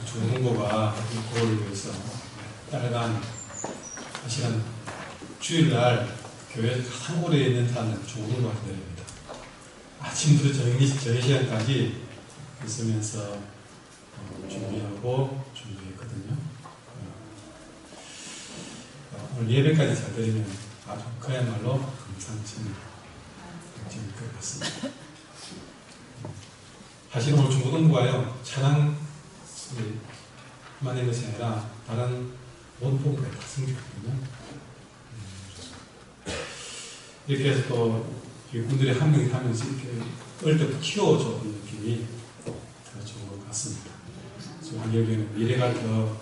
좋은 홍보가 그거를 위해서 따라간 사실은 주일날 교회에 가장 오래 있는 사람은 좋은 홍보가 되립니다. 아침부터 저희 시간까지 있으면서 준비했거든요. 오늘 예배까지 잘 드리면 아주 그야말로 금상첨일 것 같습니다. 사실 오늘 중고등부가요 찬양만 있는 것이 아니라 다른 원포까지 다 생겼거든요. 이렇게 해서 또 군들이 한 명이 하면서 이렇게 어릴 때부터 키워줘 온 느낌이 더 좋은 것 같습니다. 저는 여기에는 미래가 더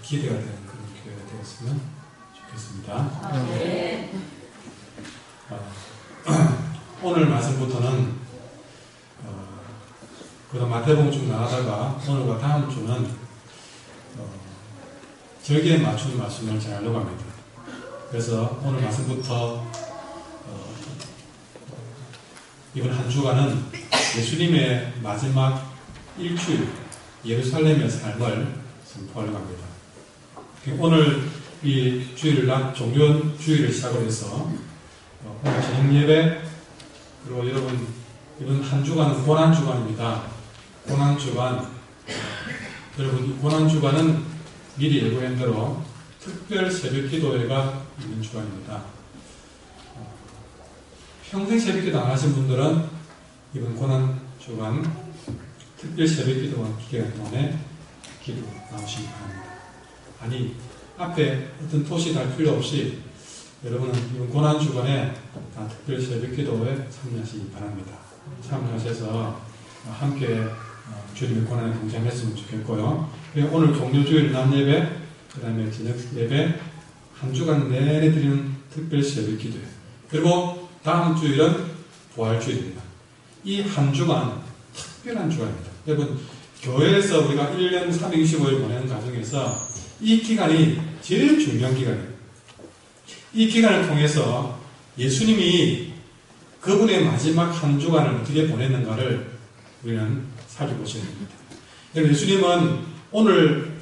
기대가 되는 그런 교회가 되었으면 좋겠습니다. 네. 오늘 말씀부터는 그다음 마태복음 쭉 나가다가 오늘과 다음 주는 절기에 맞춘 말씀을 전하려고 합니다. 그래서 오늘 말씀부터 이번 한 주간은 예수님의 마지막 일주일 예루살렘의 삶을 선포하려고 합니다. 오늘 이 주일날 종료 주일을 시작으로 해서 오늘 저녁 예배 그리고 여러분 이번 한 주간은 고난 주간입니다. 고난 주간 여러분 이 고난 주간은 미리 예고한 대로 특별 새벽 기도회가 있는 주간입니다. 평생 새벽 기도 안 하신 분들은 이번 고난 주간 특별 새벽 기도가 기간 동안에 기도 나오시기 바랍니다. 아니 앞에 어떤 토시 달 필요 없이 여러분은 이번 고난 주간에 다 특별 새벽 기도에 참여하시기 바랍니다. 참여하셔서 함께 주님의 고난에 동참했으면 좋겠고요. 오늘 종료주일 낮 예배, 그 다음에 저녁 예배, 한 주간 내내 드리는 특별 새벽 기도회. 그리고 다음 주일은 부활주일입니다. 이 한 주간 특별한 주간입니다. 여러분 교회에서 우리가 1년 365일 보내는 과정에서 이 기간이 제일 중요한 기간이에요. 이 기간을 통해서 예수님이 그분의 마지막 한 주간을 어떻게 보냈는가를 우리는 살펴보셔야 됩니다. 예수님은 오늘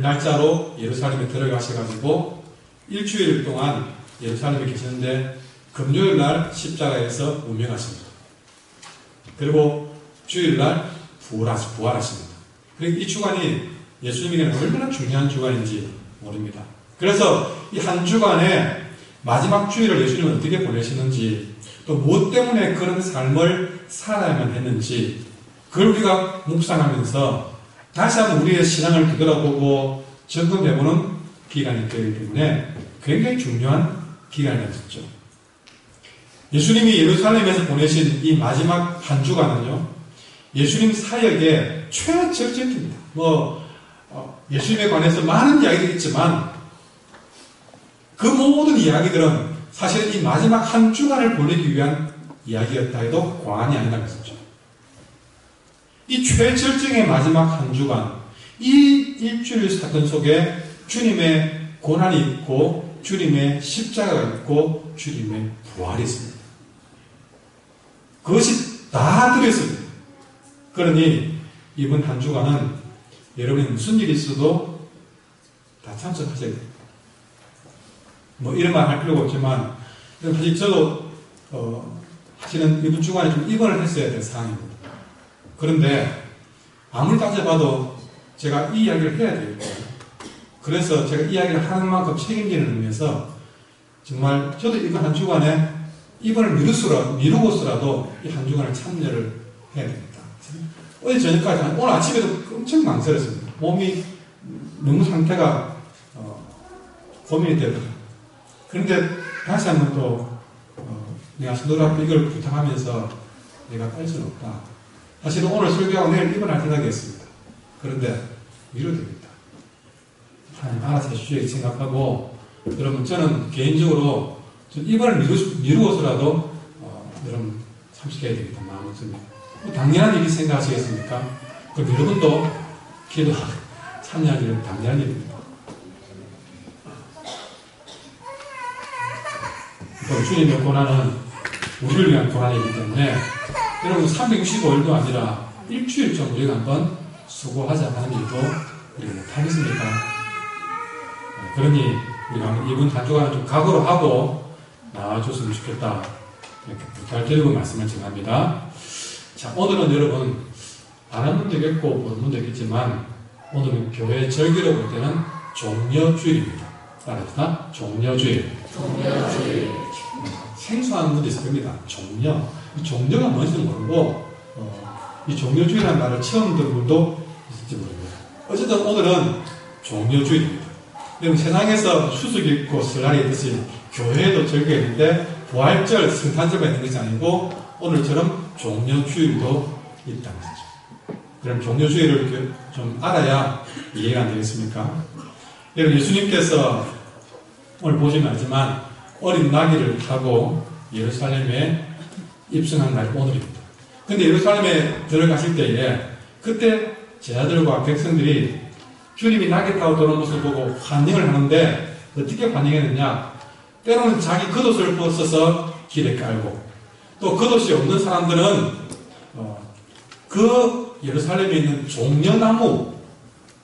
날짜로 예루살렘에 들어가셔가지고 일주일 동안 예루살렘에 계셨는데 금요일날 십자가에서 운명하십니다. 그리고 주일날 부활하십니다. 그리고 이 주간이 예수님에게는 얼마나 중요한 주간인지 모릅니다. 그래서 이 한 주간에 마지막 주일을 예수님은 어떻게 보내시는지 또 무엇 때문에 그런 삶을 살아야만 했는지 그걸 우리가 묵상하면서 다시 한번 우리의 신앙을 되돌아보고 점검해보는 기간이 되기 때문에 굉장히 중요한 기간이 됐죠. 예수님이 예루살렘에서 보내신 이 마지막 한 주간은요, 예수님 사역의 최적입니다. 예수님에 관해서 많은 이야기들이 있지만, 그 모든 이야기들은 사실 이 마지막 한 주간을 보내기 위한 이야기였다 해도 과언이 아니라는 것이죠. 이 최절정의 마지막 한 주간, 이 일주일 사건 속에 주님의 고난이 있고, 주님의 십자가가 있고, 주님의 부활이 있습니다. 그것이 다 들어있습니다. 그러니 이번 한 주간은 여러분이 무슨 일이 있어도 다 참석하셔야 돼요. 이런 말 할 필요가 없지만 사실 저도 사실은 이번 주간에 좀 입원을 했어야 될 상황입니다. 그런데 아무리 따져봐도 제가 이 이야기를 해야 돼요. 그래서 제가 이 이야기를 하는 만큼 책임지는 의미에서 정말 저도 이번 한 주간에 입원을 미루고서라도 이 한 주간을 참여를 해야 됩니다. 어제 저녁까지, 오늘 아침에도 엄청 망설였습니다. 몸이 너무 상태가 고민이 되거든요. 그런데 다시 한번 또 내가 성도 앞에 이걸 부탁하면서 내가 뺄 수는 없다. 사실은 오늘 설교하고 내일 입원할 생각이었습니다. 그런데 미루어집니다. 하나님 알아서 해주시기 생각하고, 여러분 저는 개인적으로 입원을 미루어서라도 여러분 참석해야 되겠다 마음을 듭니다. 당연한 일이 생각하시겠습니까? 그럼 여러분도 기도하고 참여하기는 당연한 일입니다. 주님의 고난은 우리를 위한 고난이기 때문에 여러분 365일도 아니라 일주일 좀 우리가 한번 수고하자 하는 일도 우리가 못하겠습니까? 그러니 우리가 한번 이번 한 주간은 좀 각오로 하고 나와줬으면 좋겠다. 이렇게 부탁드리고 말씀을 전합니다. 자, 오늘은 여러분, 아는 분도 있겠고, 모르는 분도 있겠지만, 오늘은 교회 절기로 볼 때는 종려주일입니다. 알았나? 종려주일. 종려주일. 생소한 분도 있을 겁니다. 종려. 이 종려가 뭔지도 모르고, 이 종려주일이라는 말을 처음 들은 분도 있을지 모릅니다. 어쨌든 오늘은 종려주일입니다. 여러분, 세상에서 추석이 있고 설날이 있듯이 교회에도 절기가 있는데, 부활절, 성탄절만 있는 것이 아니고, 오늘처럼 종려주일도 있다는 것이죠. 그럼 종려주일을 좀 알아야 이해가 안 되겠습니까? 여러분, 예수님께서 오늘 보시면 알지만 어린 나귀를 타고 예루살렘에 입성한 날이 오늘입니다. 근데 예루살렘에 들어가실 때에 그때 제자들과 백성들이 주님이 나귀 타고 들어오는 모습을 보고 환영을 하는데 어떻게 환영했느냐? 때로는 자기 겉옷을 벗어서 길에 깔고 또 겉옷이 없는 사람들은 그 예루살렘에 있는 종려나무,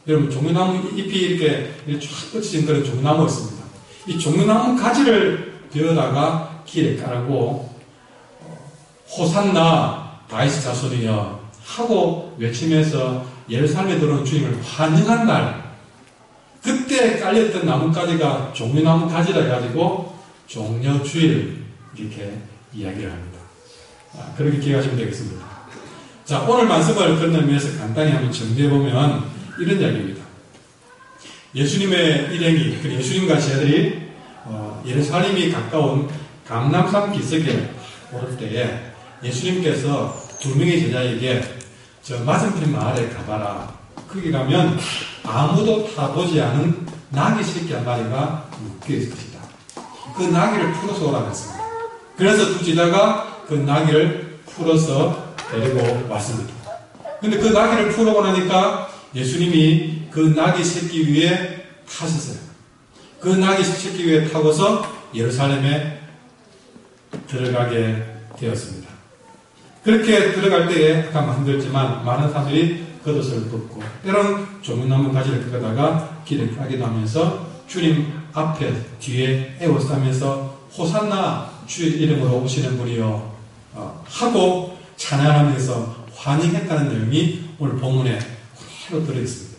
여러분 종려나무 잎이 이렇게 쫙 뻗쳐진 그런 종려나무가 있습니다. 이 종려나무 가지를 베어다가 길에 깔고 호산나 다윗의 자손이여 하고 외치면서 예루살렘에 들어온 주님을 환영한 날, 그때 깔렸던 나뭇가지가 종려나무 가지라 해가지고 종려주일 이렇게 이야기를 합니다. 그렇게 기억하시면 되겠습니다. 자, 오늘 말씀을 끝내면서 간단히 한번 정리해보면 이런 이야기입니다. 예수님의 일행이, 그리고 예수님과 제자들이 예루살렘이 가까운 감람산 기슭에 오를 때에 예수님께서 두 명의 제자에게 저 맞은편 마을에 가봐라. 거기 가면 아무도 타보지 않은 나귀 새끼 한 마리가 묶여 있을 것이다. 그 나귀를 풀어서 오라고 했습니다. 그래서 두 제자가 그 나귀를 풀어서 데리고 왔습니다. 근데 그 나귀를 풀어고 나니까 예수님이 그 나귀 새끼 위에 타셨어요. 그 나귀 새끼 위에 타고서 예루살렘에 들어가게 되었습니다. 그렇게 들어갈 때에 아까 말씀드렸지만 많은 사람들이 겉옷을 벗고 때로는 조문나무 가지를 끄다가 길에 가기도 하면서 주님 앞에 뒤에 에워싸면서 호산나 주의 이름으로 오시는 분이여 하고 찬양하면서 환영했다는 내용이 오늘 본문에 그대로 들어있습니다.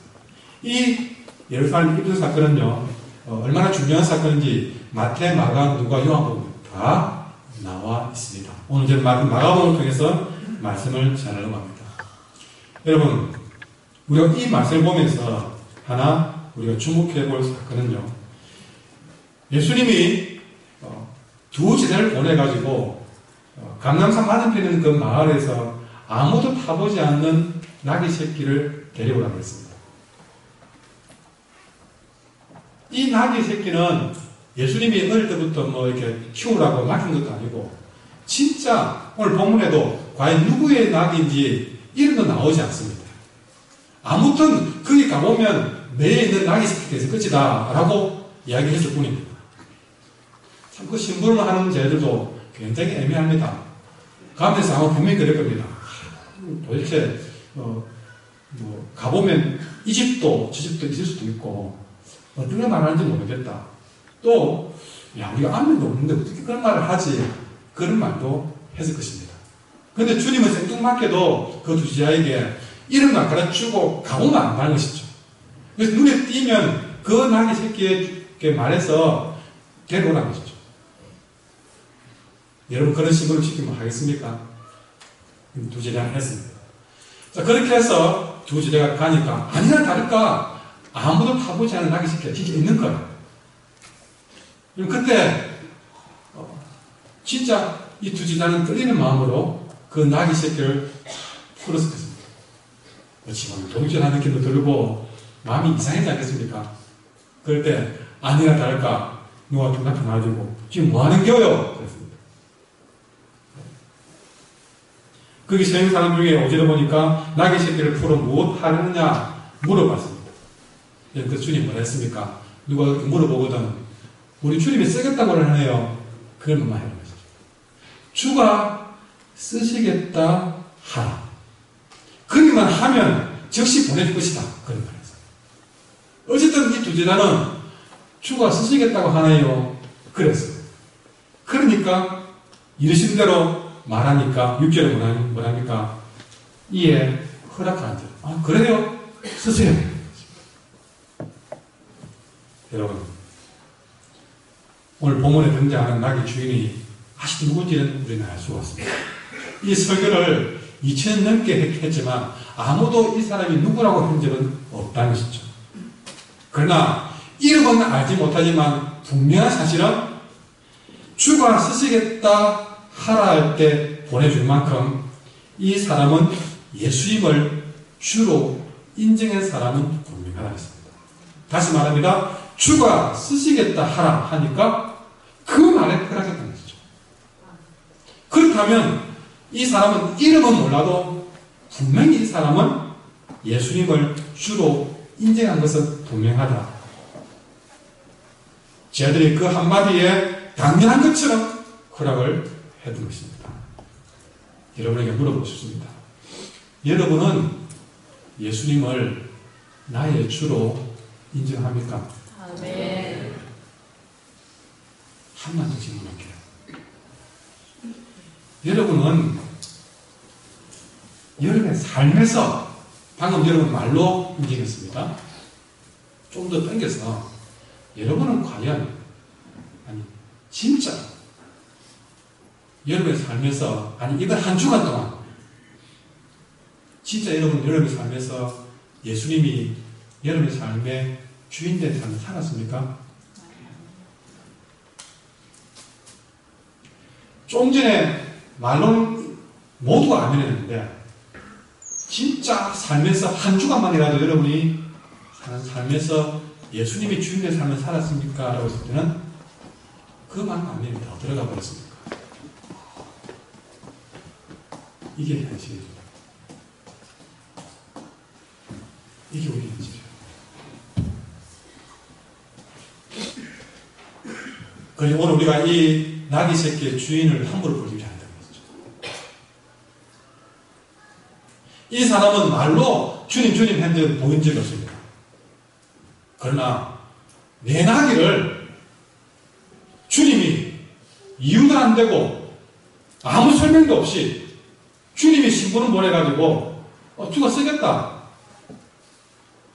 이 예루살렘 입성 사건은요, 얼마나 중요한 사건인지 마태, 마가, 누가, 요한복음 다 나와 있습니다. 오늘 이제 마가복음을 통해서 말씀을 전하려고 합니다. 여러분, 우리가 이 말씀을 보면서 하나 우리가 주목해 볼 사건은요, 예수님이 두 제자를 보내가지고 감람산 맞은편에 있는 그 마을에서 아무도 타보지 않는 나귀 새끼를 데려오라고 했습니다. 이 나귀 새끼는 예수님이 어릴 때부터 뭐 이렇게 키우라고 맡긴 것도 아니고, 진짜 오늘 본문에도 과연 누구의 나귀인지 이름도 나오지 않습니다. 아무튼 거기 가보면 매에 있는 나귀 새끼에서 끝이다 라고 이야기했을 뿐입니다. 참 그 심부름을 하는 제들도 굉장히 애매합니다. 가운데서 아마 분명히 그럴 겁니다. 도대체 가보면 이 집도 저 집도 있을 수도 있고 어떻게 말하는지 모르겠다. 또 우리가 안면도 없는데 어떻게 그런 말을 하지? 그런 말도 했을 것입니다. 그런데 주님은 생뚱맞게도 그 두 제자에게 이름만 가르치고 가보면 안 가는 것이죠. 그래서 눈에 띄면 그 나귀 새끼에게 말해서 데려오라는 것이죠. 여러분, 그런 식으로 시키면 하겠습니까? 두 제자가 했습니다. 자, 그렇게 해서 두 제자가 가니까 아니나 다를까 아무도 타보지 않은 나귀 새끼가 진짜 있는 거예요. 그때 진짜 이 두 제자는 떨리는 마음으로 그 나귀 새끼를 풀었을 것입니다. 지금 동전하는 느낌도 들고 마음이 이상하지 않겠습니까? 그럴 때 아니나 다를까 누가 좀 나타나가지고 지금 뭐 하는 거요? 그랬습니다. 거기 서 있는 사람 중에 어제도 보니까 나귀 새끼를 풀어 무엇 하느냐 물어봤습니다. 그 주님 뭐라 했습니까? 누가 물어보거든 우리 주님이 쓰겠다고 하네요. 그걸 뭐만 해라. 주가 쓰시겠다 하라. 그러니까 그렇게만 하면 즉시 보내줄 것이다. 그런 말이죠. 어쨌든 이 두 제자는 주가 쓰시겠다고 하네요. 그랬어요. 그러니까 이르신 대로 말하니까 6절에 뭐랍니까? 이에 허락하는 자. 아, 그래요? 쓰세요. 여러분, 오늘 본문에 등장하는 낙의 주인이 아직 누군지는 우리는 알 수가 없습니다. 이 설교를 2000년 넘게 했지만 아무도 이 사람이 누구라고 한 적은 없다는 것이죠. 그러나 이름은 알지 못하지만 분명한 사실은 주가 쓰시겠다 하라 할 때 보내줄 만큼 이 사람은 예수님을 주로 인정한 사람은 분명하다 했습니다. 다시 말합니다. 주가 쓰시겠다 하라 하니까 그 말에 허락했다는 것이죠. 그렇다면 이 사람은 이름은 몰라도 분명히 이 사람은 예수님을 주로 인정한 것은 분명하다. 제자들이 그 한마디에 당연한 것처럼 허락을 해둔 것입니다. 여러분에게 물어보고 싶습니다. 여러분은 예수님을 나의 주로 인정합니까? 아멘. 한마디 더 질문할게요. 여러분은 여러분의 삶에서 방금 여러분 말로 인정했습니다. 좀 더 당겨서 여러분은 과연 진짜 여러분의 삶에서 이번 한 주간 동안 진짜 여러분의 삶에서 예수님이 여러분의 삶의 주인된 삶을 살았습니까? 좀 전에 말로는 모두가 아멘했는데 진짜 삶에서 한 주간만이라도 여러분이 사는 삶에서 예수님이 주인된 삶을 살았습니까? 라고 했을 때는 그 말은 아멘이 더 들어가 버렸습니까? 이게 현실입니다. 이게 우리 현실이에요. 그래서 오늘 우리가 이 나귀 새끼의 주인을 함부로 부르지 않는다는 거죠. 이 사람은 말로 주님 했는데 보인 적이 없습니다. 그러나 내 나귀를 주님이 이유도 안 되고 아무 설명도 없이 주님이 신부를 보내가지고 주가 쓰겠다.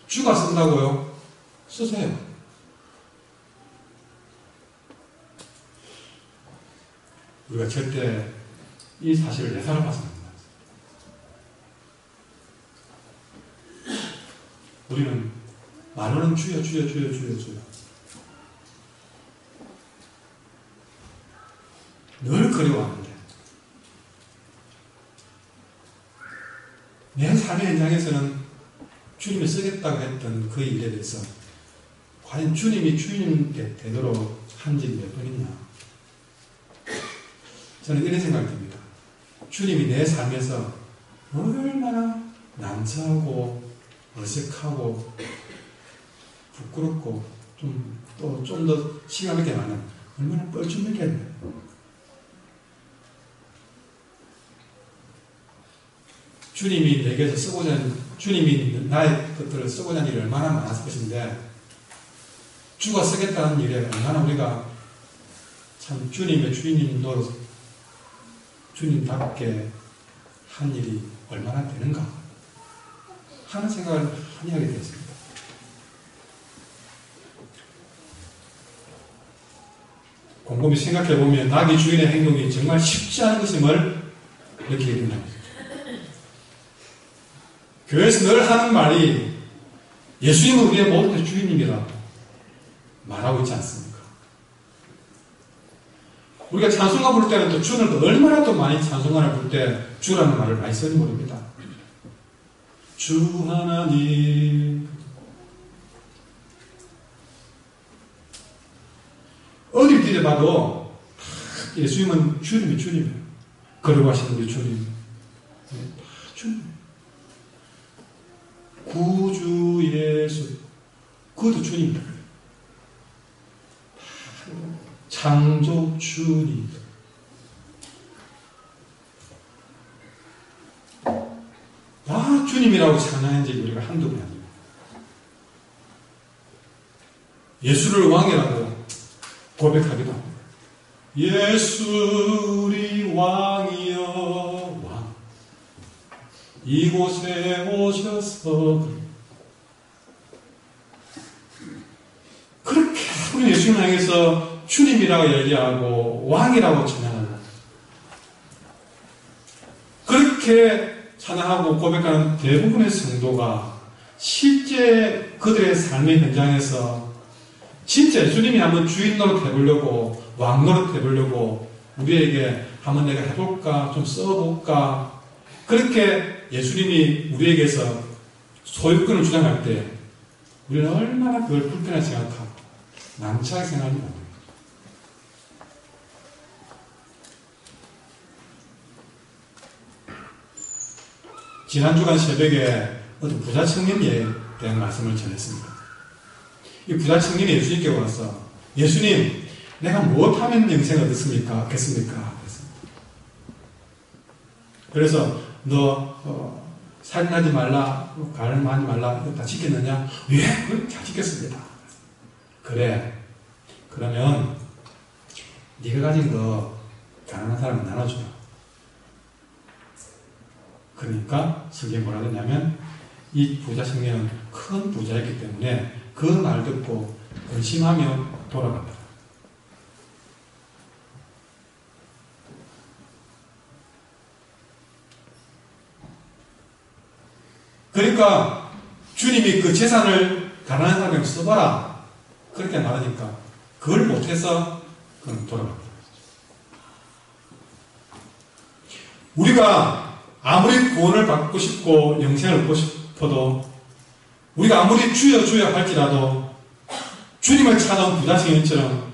주가 쓴다고요? 쓰세요. 우리가 절대 이 사실을 예사로 봐서는 안 됩니다. 우리는 말로는 주여 늘 그리워하는데 내 삶의 현장에서는 주님이 쓰겠다고 했던 그 일에 대해서 과연 주님이 주님께 되도록 한 적이 몇 번이냐? 저는 이런 생각이 듭니다. 주님이 내 삶에서 얼마나 난처하고 어색하고 부끄럽고 좀 더 시간 있게 많은 얼마나 뻘쭘하겠네. 주님이 내게서 주님이 나의 것들을 쓰고자 하는 일이 얼마나 많았을 것인데 주가 쓰겠다는 일에 얼마나 우리가 참 주님의 주인님 노릇 주님답게 한 일이 얼마나 되는가 하는 생각을 많이 하게 되었습니다. 곰곰이 생각해보면 나귀 주인의 행동이 정말 쉽지 않은 것임을 느끼게 됩니다. 교회에서 늘 하는 말이 예수님은 우리의 모든 주인님이라고 말하고 있지 않습니까? 우리가 찬송가 부를 때는 또 주를 또 얼마나 또 많이 찬송가를 부를 때 주라는 말을 많이 쓰는 모릅니다. 주 하나님 어딜 뒤져봐도 예수님은 주님이에요. 걸어가시는 우리 주님. 주님. 구주 예수. 그것도 주님입니다. 창조 주님. 다 주님이라고 찬양한 적이 우리가 한두 번이 아닙니다. 예수를 왕이라고 고백하기도 합니다. 예수 우리 왕이여 왕 이곳에 오셔서 그렇게 우리 예수님 향해서 주님이라고 얘기하고 왕이라고 찬양하고 그렇게 찬양하고 고백하는 대부분의 성도가 실제 그들의 삶의 현장에서 진짜 예수님이 한번 주인 노릇 해보려고 왕 노릇 해보려고 우리에게 한번 내가 해볼까 좀 써볼까 그렇게 예수님이 우리에게서 소유권을 주장할 때 우리는 얼마나 그걸 불편하게 생각하고 난처하게 생각하는 것 같아요. 지난 주간 새벽에 어떤 부자 청년에 대한 말씀을 전했습니다. 이 부자 청년이 예수님께 와서 예수님 내가 무엇하면 영생을 얻습니까? 그래서 너 살인하지 말라, 가늠하지 말라, 이거 다 지켰느냐? 예, 그럼 다 지켰습니다. 그래, 그러면 네가 가진 거 가난한 사람은 나눠줘. 그러니까 성경에 뭐라 그러냐면 이 부자 청년은 큰 부자였기 때문에 그 말 듣고 근심하며 돌아간다. 그러니까 주님이 그 재산을 가난한 사람에게 써봐라 그렇게 말하니까 그걸 못해서 그는 돌아갑니다. 우리가 아무리 구원을 받고 싶고 영생을 얻고 싶어도 우리가 아무리 주여 주여 할지라도 주님을 찾아온 부자청년처럼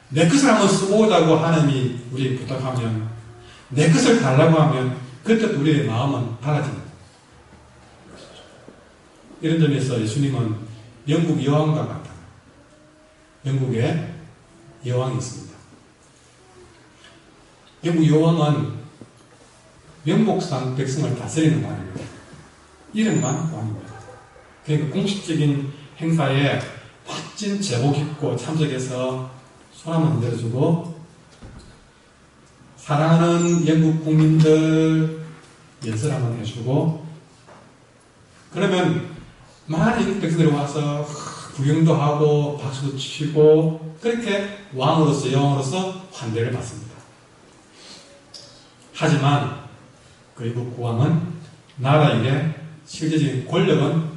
내 것을 한번 써보자고 하나님이 우리에게 부탁하면 내 것을 달라고 하면 그때 우리의 마음은 달라집니다. 이런 점에서 예수님은 영국 여왕과 같다. 영국에 여왕이 있습니다. 영국 여왕은 명복상 백성을 다스리는 왕입니다. 이름만 왕입니다. 그러니까 공식적인 행사에 멋진 제복 입고 참석해서 손 한번 내려주고 사랑하는 영국 국민들 연설 한번 해주고 그러면 많은 영국 백성들이 와서 구경도 하고 박수도 치고 그렇게 왕으로서 여왕으로서 환대를 받습니다. 하지만 그 영국 국왕은 나라에게 실제적인 권력은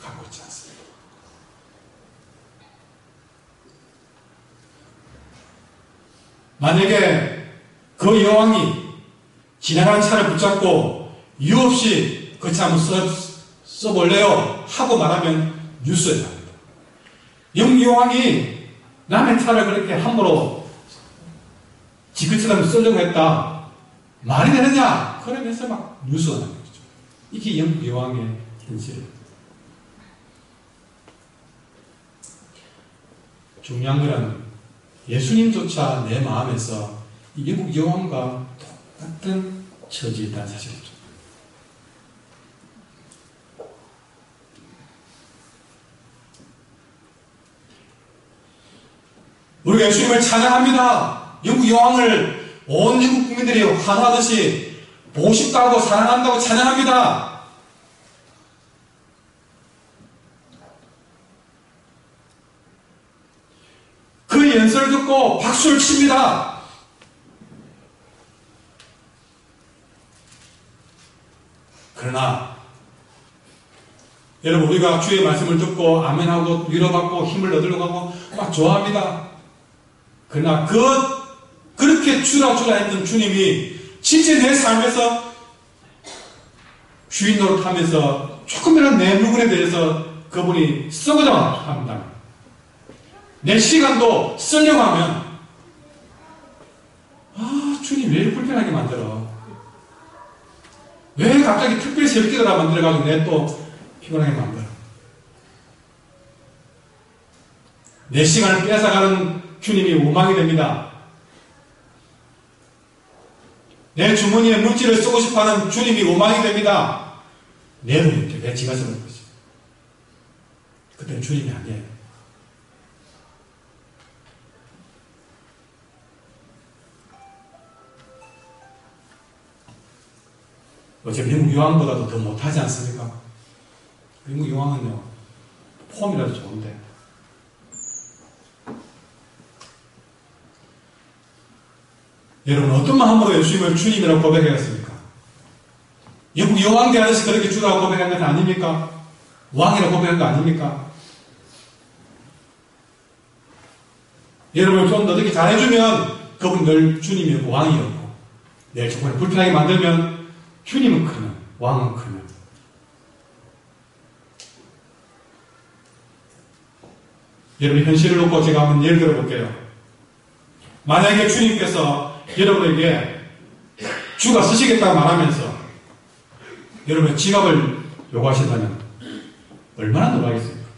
갖고 있지 않습니다. 만약에 그 여왕이 지나가는 차를 붙잡고 이유 없이 그 차 한번 써볼래요? 하고 말하면 뉴스에 나옵니다. 영국 여왕이 남의 차를 그렇게 함부로 지그처럼 쓰려고 했다. 말이 되느냐? 그러면서 막 뉴스가 나는 거죠. 이게 영국 여왕의 현실이에요. 중요한 것은 예수님조차 내 마음에서 이 영국 여왕과 똑같은 처지에 있다는 사실이죠. 우리가 예수님을 찬양합니다. 영국 여왕을 온 영국 국민들이 환호하듯이 보고 싶다고 사랑한다고 찬양합니다. 그 연설을 듣고 박수를 칩니다. 그러나 여러분 우리가 주의 말씀을 듣고 아멘하고 위로받고 힘을 얻으려고 하고 막 좋아합니다. 그러나 그렇게 주라 했던 주님이 진짜 내 삶에서 주인 노릇하면서 조금이라도 내 물건에 대해서 그분이 썩어져 합니다. 내 시간도 쓰려고 하면 주님 왜 이렇게 불편하게 만들어? 왜 갑자기 특별히 새벽기도라 만들어가지고 내 또 피곤하게 만들어? 내 시간을 뺏어가는 주님이 원망이 됩니다. 내 주머니에 물질을 쓰고 싶어하는 주님이 오만이 됩니다. 내 돈인데 왜 지가 쓰는 거지? 그때는 주님이 아니에요. 어제 미국 여왕보다도 더 못하지 않습니까? 미국 여왕은요, 폼이라도 좋은데. 여러분, 어떤 마음으로 예수님을 주님이라고 고백하겠습니까? 영국 여왕 대하듯이 그렇게 주라고 고백한 건 아닙니까? 왕이라고 고백한 거 아닙니까? 여러분을 좀 더 이렇게 잘해주면 그분 늘 주님이었고 왕이었고, 내 조건을 불편하게 만들면 주님은 크면, 왕은 크면. 여러분, 현실을 놓고 제가 한번 예를 들어 볼게요. 만약에 주님께서 여러분에게 주가 쓰시겠다고 말하면서 여러분의 지갑을 요구하신다면 얼마나 놀라겠습니까?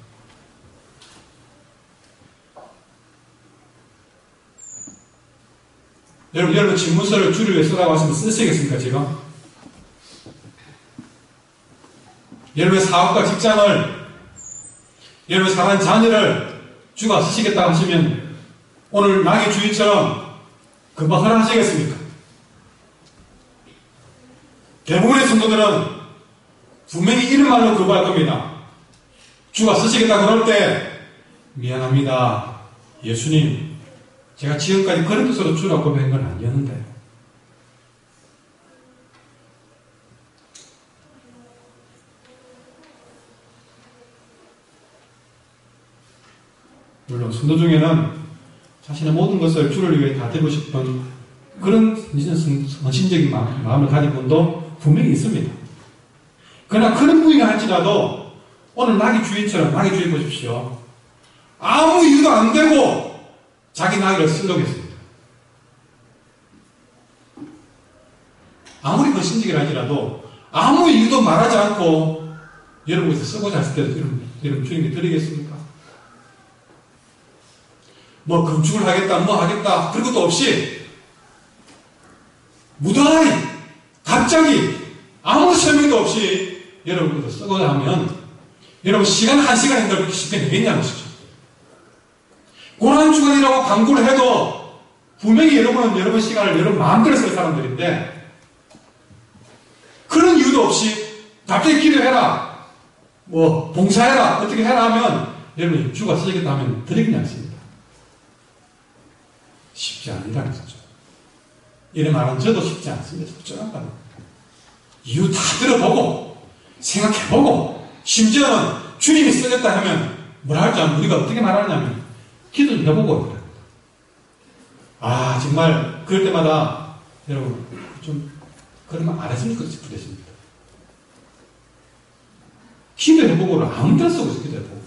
여러분 집문서를 주를 위해 쓰라고 하시면 쓰시겠습니까, 지금? 여러분의 사업과 직장을, 여러분의 사랑하는 자녀를 주가 쓰시겠다고 하시면 오늘 낙의 주인처럼 금방 허락하시겠습니까? 대부분의 성도들은 분명히 이런 말로 거부할 겁니다. 주가 쓰시겠다 그럴 때 미안합니다. 예수님, 제가 지금까지 그런 뜻으로 주라고 고백한 건 아니었는데. 물론 성도 중에는 자신의 모든 것을 주를 위해 다 드리고 싶은 그런 헌신적인 마음을 가진 분도 분명히 있습니다. 그러나 그런 분이가 할지라도 오늘 낙의 주인처럼 낙의 주인 보십시오. 아무 이유도 안 되고 자기 낙의를 쓰려고 했습니다. 아무리 헌신적이라 할지라도 아무 이유도 말하지 않고 여러분께서 쓰고자 했을 때도 여러분 주님께 드리겠습니까? 뭐 건축을 하겠다, 뭐 하겠다, 그런 것도 없이 무던하게 갑자기 아무 설명도 없이 여러분께서 쓰고자 하면 여러분 시간 한 시간 한다고 그렇게 쉽게 되겠냐는 것이죠. 고난주간이라고 광고를 해도 분명히 여러분은 여러분 시간을 여러분 마음대로 쓸 사람들인데 그런 이유도 없이 갑자기 기도해라, 뭐 봉사해라, 어떻게 해라 하면 여러분이 주가 쓰시겠다 하면 드리겠냐 않습니다. 쉽지 않으라는 거죠. 이런 말은 저도 쉽지 않습니다. 적절한 말은. 이유 다 들어보고 생각해보고 심지어는 주님이 쓰겠다 하면 뭐라 할지 알면 우리가 어떻게 말하냐면 기도 좀 해보고 그래요. 아 정말 그럴 때마다 여러분 좀 그런 말 안 했으면 좋겠습니다. 기도해보고를 아무 데나 쓰고 있어. 기도해보고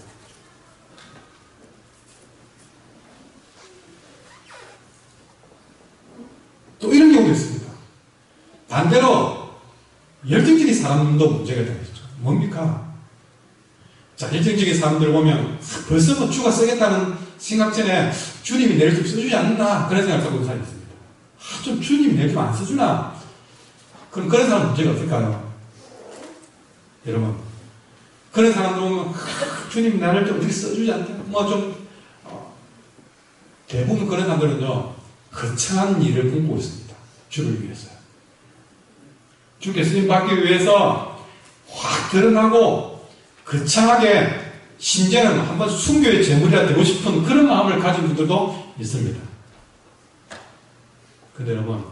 또 이런 경우도 있습니다. 반대로 열정적인 사람도 문제가 되겠죠. 뭡니까? 자, 열정적인 사람들 보면 벌써 뭐 주가 쓰겠다는 생각 전에 주님이 내일 좀 써주지 않나 그런 생각을 하고 있는 사람이 있습니다. 좀 주님이 내일 좀 안 써주나? 그럼 그런 사람 문제가 없을까요? 여러분 그런 사람들 보면 주님 나를 좀 어떻게 써주지 않나? 뭐 좀 대부분 그런 사람들은요 거창한 일을 꿈꾸고 있습니다. 주를 위해서요. 주께 쓰임 받기 위해서 확 드러나고 거창하게 심지어는 한번 순교의 제물이라 되고 싶은 그런 마음을 가진 분들도 있습니다. 근데 여러분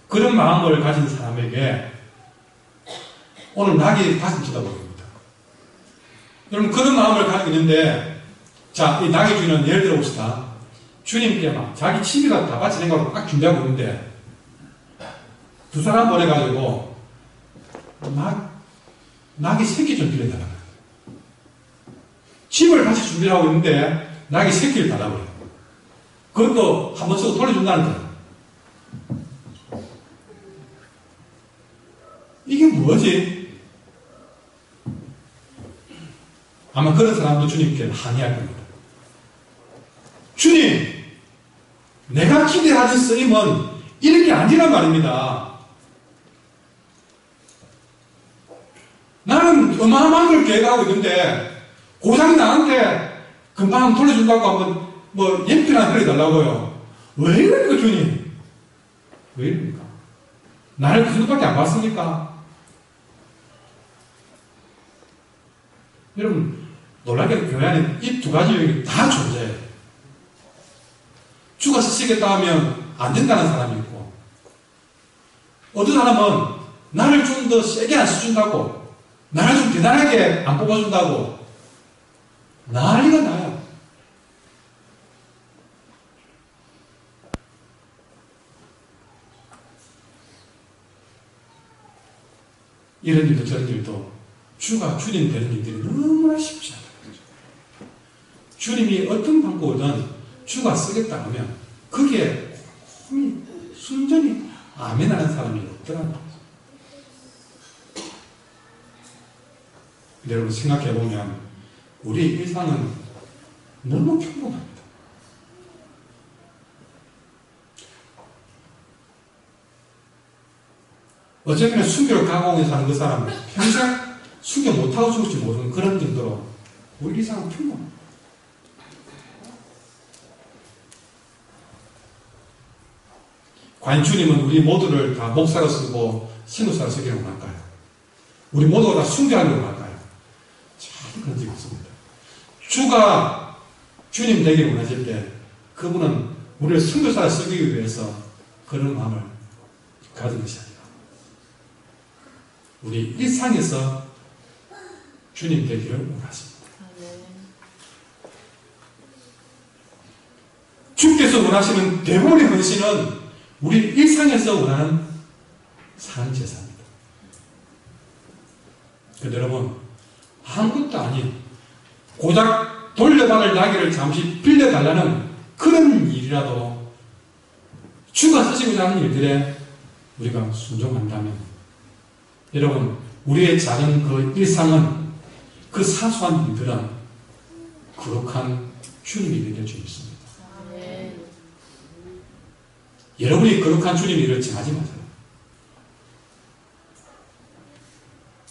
그런 마음을 가진 사람에게 오늘 낙이 가슴 쳐다보입니다. 여러분 그런 마음을 가지고 있는데 자, 이 낙의 주인은 예를 들어 봅시다. 주님께 막 자기 취미가 다 같이 생각하고 딱 준비하고 있는데 두 사람 보내가지고 낙이 새끼 좀 빌려달라고 해요. 집을 같이 준비하고 있는데 낙이 새끼를 달라고 해요. 그것도 한 번 쓰고 돌려준다는 거예요. 이게 뭐지? 아마 그런 사람도 주님께 항의할 겁니다. 주님, 내가 기대하는 쓰임은 이런 게 아니란 말입니다. 나는 어마어마한 걸 계획하고 있는데 고장이 나한테 금방 돌려준다고 하면 뭐 연필 하나 그려달라고요. 왜 이러니까 주님? 왜 이럽니까? 나를 그 정도밖에 안 봤습니까? 여러분 놀랍게도 교회 안에 이 두 가지 요인이 다 존재해요. 주가 쓰시겠다 하면 안 된다는 사람이 있고, 어떤 사람은 나를 좀 더 세게 안 써준다고, 나를 좀 대단하게 안 뽑아준다고 난리가 나요. 이런 일도 저런 일도 주가 주님 되는 일들이 너무나 쉽지 않아요. 주님이 어떤 방법이든 주가 쓰겠다 하면 거기에 순전히 아멘하는 사람이 없더라고요. 여러분 생각해보면 우리 일상은 너무 평범합니다. 어쩌면 순교를 각오하고 사는 그 사람은 평생 순교 못하고 죽을지 모르는 그런 정도로 우리 일상은 평범합니다. 과연 주님은 우리 모두를 다 목사로 쓰고 신도사로 쓰기를 원할까요? 우리 모두가 다 순교하기를 원할까요? 참 그런 적이 없습니다. 주가 주님 되기를 원하실 때 그분은 우리를 순교사로 쓰기 위해서 그런 마음을 가진 것이 아니라 우리 일상에서 주님 되기를 원하십니다. 주께서 원하시는 대부분의 헌신은 우리 일상에서 원하는 산 제사입니다. 그런데 여러분, 아무것도 아닌 고작 돌려받을 나귀를 잠시 빌려달라는 그런 일이라도 주가 쓰시고자 하는 일들에 우리가 순종한다면 여러분, 우리의 작은 그 일상은 그 사소한 일들은 거룩한 주님이 되어 주십니다. 여러분이 거룩한 주님 일을 정하지 마세요.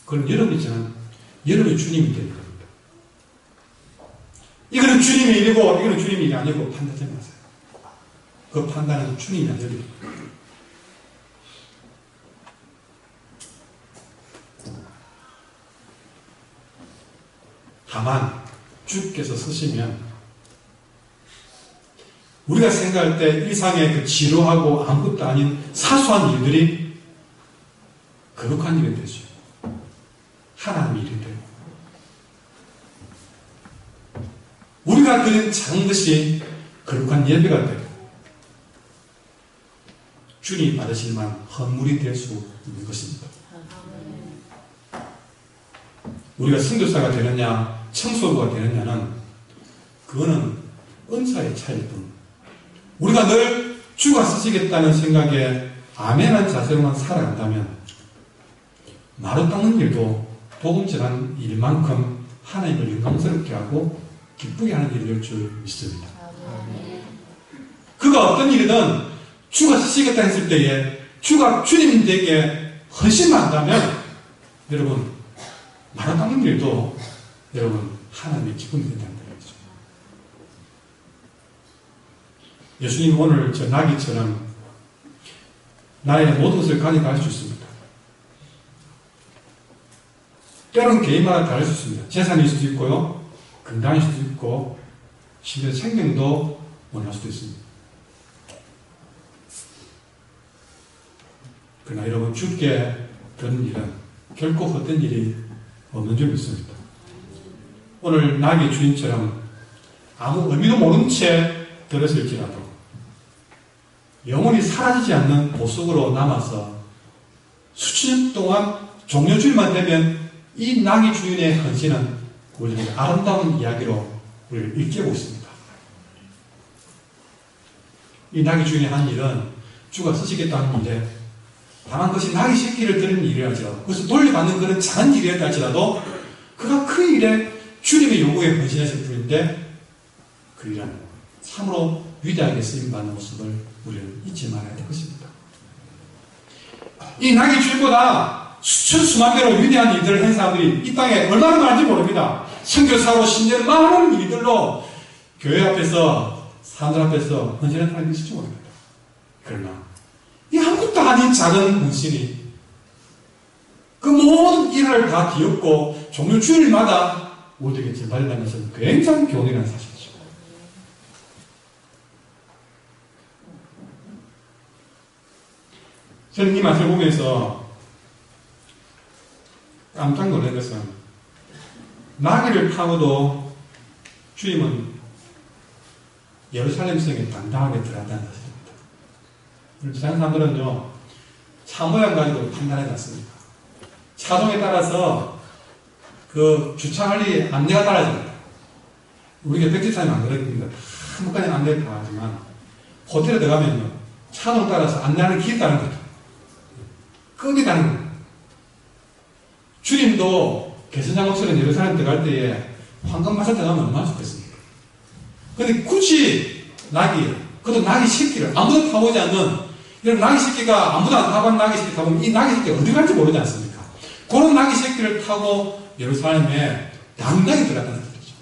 그건 여러분이 정한 여러분이 주님이 되는 겁니다. 이거는 주님의 일이고 이거는 주님의 일이 아니고 판단하지 마세요. 그 판단은 주님이 아니에요. 다만 주께서 쓰시면 우리가 생각할 때 일상의 그 지루하고 아무것도 아닌 사소한 일들이 거룩한 일이 되죠. 하나님의 일이 되고 우리가 드린 작은 것이 거룩한 예배가 되고 주님이 받으실 만한 헌물이 될 수 있는 것입니다. 우리가 선교사가 되느냐 청소부가 되느냐는 그거는 은사의 차이일 뿐 우리가 늘 주가 쓰시겠다는 생각에 아멘한 자세로만 살아간다면 마루 닦는 일도 복음 전하는 일만큼 하나님을 영광스럽게 하고 기쁘게 하는 일일 줄 믿습니다. 그가 어떤 일이든 주가 쓰시겠다 했을 때에 주가 주님에게 헌신만 한다면 여러분 마루 닦는 일도 여러분 하나님의 기쁨이 된다는 거죠. 예수님 오늘 저 나귀처럼 나의 모든 것을 가져갈 수 있습니다. 때로는 개인마다 다를 수 있습니다. 재산일 수도 있고요. 건강일 수도 있고 심지어 생명도 원할 수도 있습니다. 그러나 여러분 주께 드는 일은 결코 헛된 일이 없는 줄 믿습니다. 오늘 나귀 주인처럼 아무 의미도 모른 채 들었을지라도 영원히 사라지지 않는 보석으로 남아서 수천 년 동안 종려주일만 되면 이 나귀 주인의 헌신은 우리에게 아름다운 이야기로 우리를 일깨우고 있습니다. 이 나귀 주인이 한 일은 주가 쓰시겠다는 일에 다만 그것이 나귀 새끼를 드리는 일이라죠. 그래서 돌려받는 그런 작은 일이었다 할지라도 그가 그 일에 주님의 요구에 헌신했을 뿐인데 그 일은 참으로 위대하게 쓰임받는 모습을 우리는 잊지 말아야 될 것입니다. 이 나귀 주인보다 수천 수만 개로 위대한 일들을 한 사람들이 이 땅에 얼마나 많은지 모릅니다. 선교사로 신년 많은 일들로 교회 앞에서 사람들 앞에서 헌신한 사람이 있을지 모릅니다. 그러나 이 아무것도 아닌 작은 헌신이 그 모든 일을 다 뒤엎고 종류 주일마다 우리에게 전달되는 것은 굉장히 교훈이라는 사실이죠. 저는 이 말씀을 보면서 깜짝 놀란 것은 나귀를 타고도 주님은 예루살렘성에 당당하게 들어간다는 것입니다. 다른 사람들은요, 차 모양 가지고 판단해 놨습니다. 차종에 따라서 그 주차관리 안내가 달라집니다. 우리가 백지차는 안 그렇습니다. 한번까지 안내를 다 하지만 호텔에 들어가면요, 차종 따라서 안내하는 길이 다른 거죠. 끈이 다른 거예요. 주님도 개선장업처럼 예루살렘 들어갈 때에 황금마사 들어가면 얼마나 좋겠습니까? 근데 굳이 나귀, 그것도 나귀 새끼를 아무도 타보지 않는 이런 나귀 새끼가 아무도 안 타본 나귀 새끼 타보면 이 나귀 새끼가 어디 갈지 모르지 않습니까? 그런 나귀 새끼를 타고 예루살렘에 당당히 들어갔다는 뜻이죠.